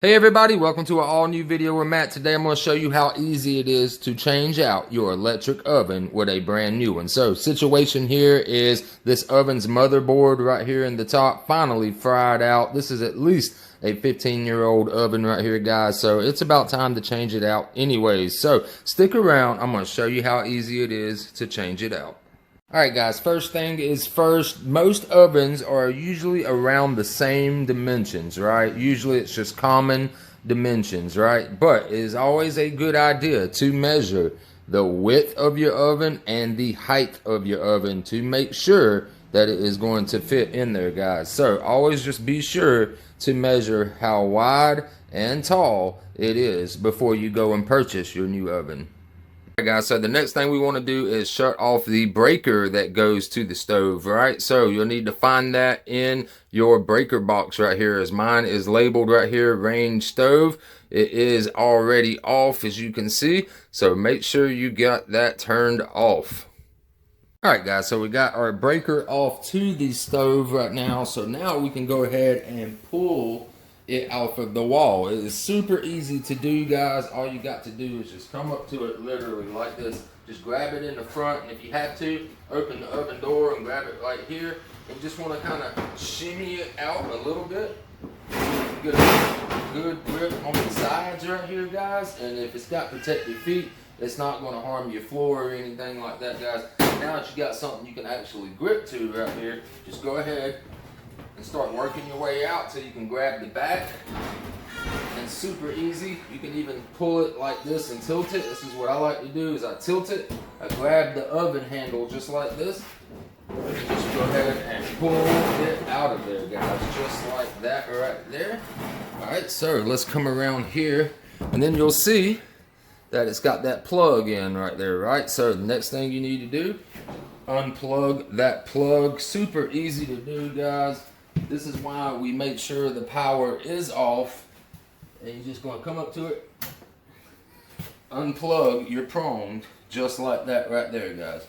Hey everybody, welcome to an all new video with Matt. Today I'm going to show you how easy it is to change out your electric oven with a brand new one. So situation here is this oven's motherboard right here in the top finally fried out. This is at least a 15-year-old oven right here, guys, so it's about time to change it out anyways. So stick around, I'm going to show you how easy it is to change it out. Alright guys, first thing is first, most ovens are usually around the same dimensions, right? Usually it's just common dimensions, right? But it is always a good idea to measure the width of your oven and the height of your oven to make sure that it is going to fit in there, guys. So always just be sure to measure how wide and tall it is before you go and purchase your new oven. Alright guys, so the next thing we want to do is shut off the breaker that goes to the stove, right? So you'll need to find that in your breaker box right here, as mine is labeled right here, range stove. It is already off, as you can see, so make sure you got that turned off. Alright guys, so we got our breaker off to the stove right now, so now we can go ahead and pull it off of the wall. It is super easy to do, guys. All you got to do is just come up to it literally like this. Just grab it in the front, and if you have to, open the oven door and grab it right here. And just want to kind of shimmy it out a little bit. Get a good grip on the sides right here, guys. And if it's got protected feet, it's not going to harm your floor or anything like that, guys. Now that you got something you can actually grip to right here, just go ahead and start working your way out till you can grab the back. And super easy, you can even pull it like this and tilt it. This is what I like to do, is I tilt it, I grab the oven handle just like this, and just go ahead and pull it out of there, guys, just like that right there. Alright, so let's come around here, and then you'll see that it's got that plug in right there, right? So the next thing you need to do, unplug that plug. Super easy to do, guys. This is why we make sure the power is off, and you're just going to come up to it, unplug your prong just like that right there, guys.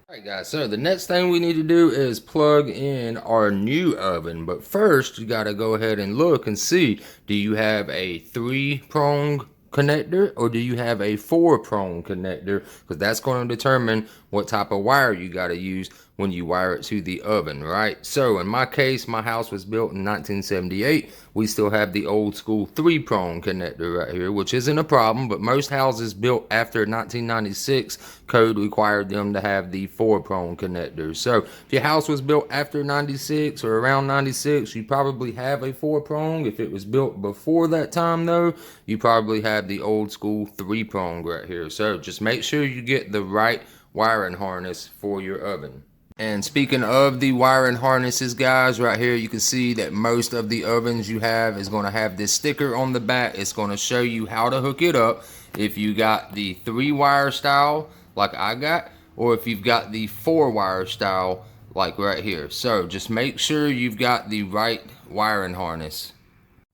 Alright guys, so the next thing we need to do is plug in our new oven, but first you got to go ahead and look and see, do you have a 3-prong connector or do you have a 4-prong connector? Because that's going to determine what type of wire you got to use when you wire it to the oven, right? So in my case, my house was built in 1978. We still have the old school 3-prong connector right here, which isn't a problem, but most houses built after 1996 code required them to have the 4-prong connector. So if your house was built after 96 or around 96, you probably have a 4-prong. If it was built before that time though, you probably have the old school 3-prong right here. So just make sure you get the right wiring harness for your oven. And speaking of the wiring harnesses, guys, right here you can see that most of the ovens you have is going to have this sticker on the back. It's going to show you how to hook it up if you got the 3-wire style like I got, or if you've got the 4-wire style like right here. So just make sure you've got the right wiring harness.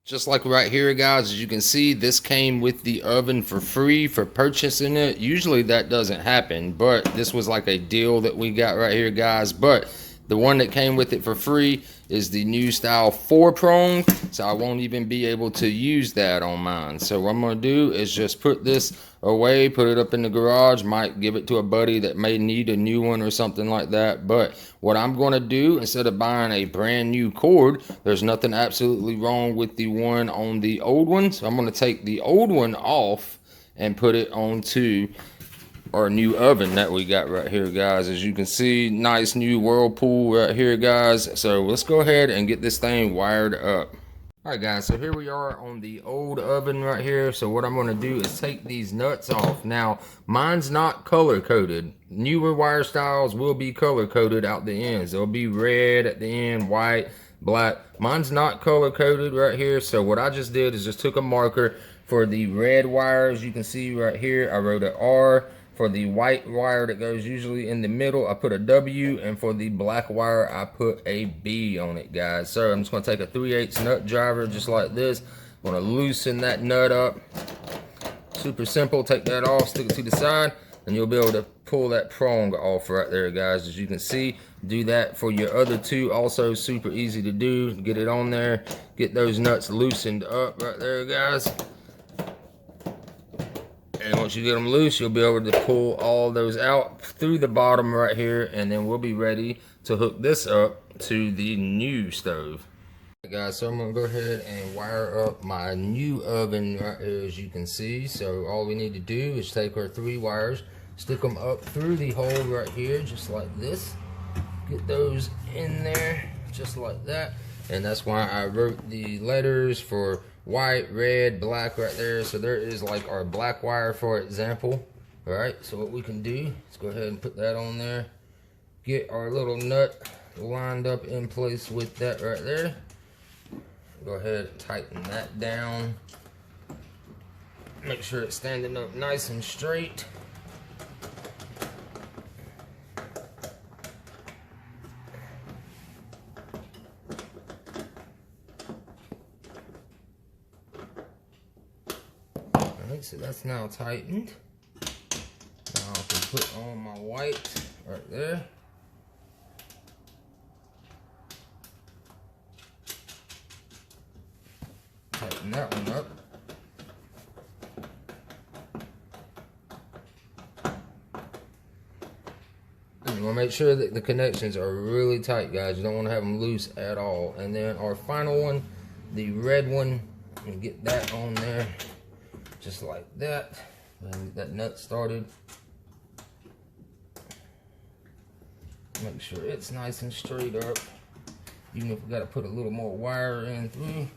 Just like right here, guys, as you can see, this came with the oven for free for purchasing it. Usually that doesn't happen, but this was like a deal that we got right here, guys. But the one that came with it for free is the new style 4-prong, so I won't even be able to use that on mine. So what I'm going to do is just put this away, put it up in the garage, might give it to a buddy that may need a new one or something like that. But what I'm going to do, instead of buying a brand new cord, there's nothing absolutely wrong with the one on the old one. So I'm going to take the old one off and put it onto our new oven that we got right here, guys. As you can see, nice new Whirlpool right here, guys. So let's go ahead and get this thing wired up. Alright guys, so here we are on the old oven right here. So what I'm going to do is take these nuts off. Now mine's not color coded. Newer wire styles will be color coded out the ends. They'll be red at the end, white, black. Mine's not color coded right here. So what I just did is just took a marker for the red wires. You can see right here I wrote an R. For the white wire that goes usually in the middle, I put a W, and for the black wire, I put a B on it, guys. So I'm just going to take a 3/8 nut driver just like this. I'm going to loosen that nut up. Super simple. Take that off, stick it to the side, and you'll be able to pull that prong off right there, guys. As you can see, Do that for your other two, also super easy to do. Get it on there, get those nuts loosened up right there, guys. And once you get them loose, you'll be able to pull all those out through the bottom right here, and then we'll be ready to hook this up to the new stove. Right, guys, so I'm gonna go ahead and wire up my new oven right here, as you can see. So all we need to do is take our 3 wires, stick them up through the hole right here, just like this. Get those in there, just like that. And that's why I wrote the letters for white, red, black right there. So there is like our black wire, for example. All right, so what we can do is go ahead and put that on there. Get our little nut lined up in place with that right there. Go ahead and tighten that down. Make sure it's standing up nice and straight. Alright, so that's now tightened. Now I can put on my white right there. Tighten that one up. And you want to make sure that the connections are really tight, guys. You don't want to have them loose at all. And then our final one, the red one, and get that on there just like that. And get that nut started. Make sure it's nice and straight up. Even if we got to put a little more wire in through.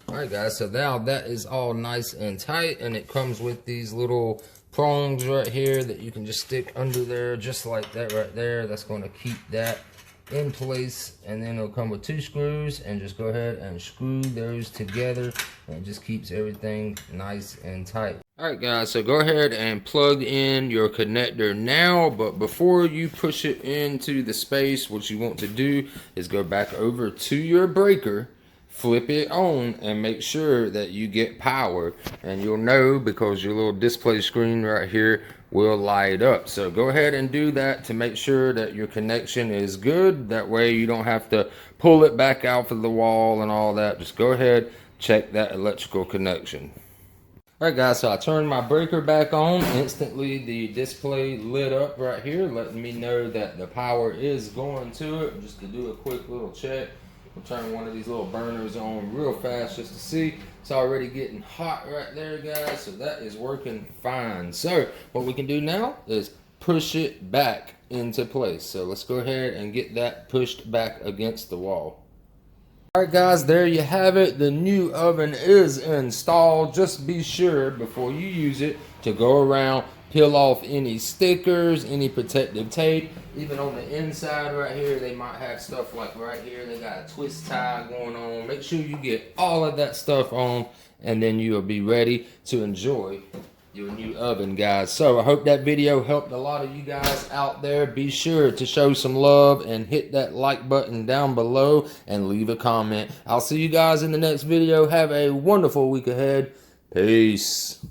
Alright guys, so now that is all nice and tight, and it comes with these little prongs right here that you can just stick under there, just like that right there. That's going to keep that in place, and then it'll come with 2 screws, and just go ahead and screw those together, and it just keeps everything nice and tight. Alright guys, so go ahead and plug in your connector now, but before you push it into the space, what you want to do is go back over to your breaker, flip it on, and make sure that you get power, and you'll know because your little display screen right here will light up. So go ahead and do that to make sure that your connection is good. That way you don't have to pull it back out of the wall and all that. Just go ahead, check that electrical connection. Alright guys, so I turned my breaker back on. Instantly the display lit up right here, letting me know that the power is going to it. Just to do a quick little check, we'll turn one of these little burners on real fast just to see. It's already getting hot right there, guys, so that is working fine. So what we can do now is push it back into place. So let's go ahead and get that pushed back against the wall. Alright guys, there you have it. The new oven is installed. Just be sure before you use it to go around, peel off any stickers, any protective tape. Even on the inside right here, they might have stuff like right here, they got a twist tie going on. Make sure you get all of that stuff on, and then you'll be ready to enjoy your new oven, guys. So I hope that video helped a lot of you guys out there. Be sure to show some love and hit that like button down below and leave a comment. I'll see you guys in the next video. Have a wonderful week ahead. Peace.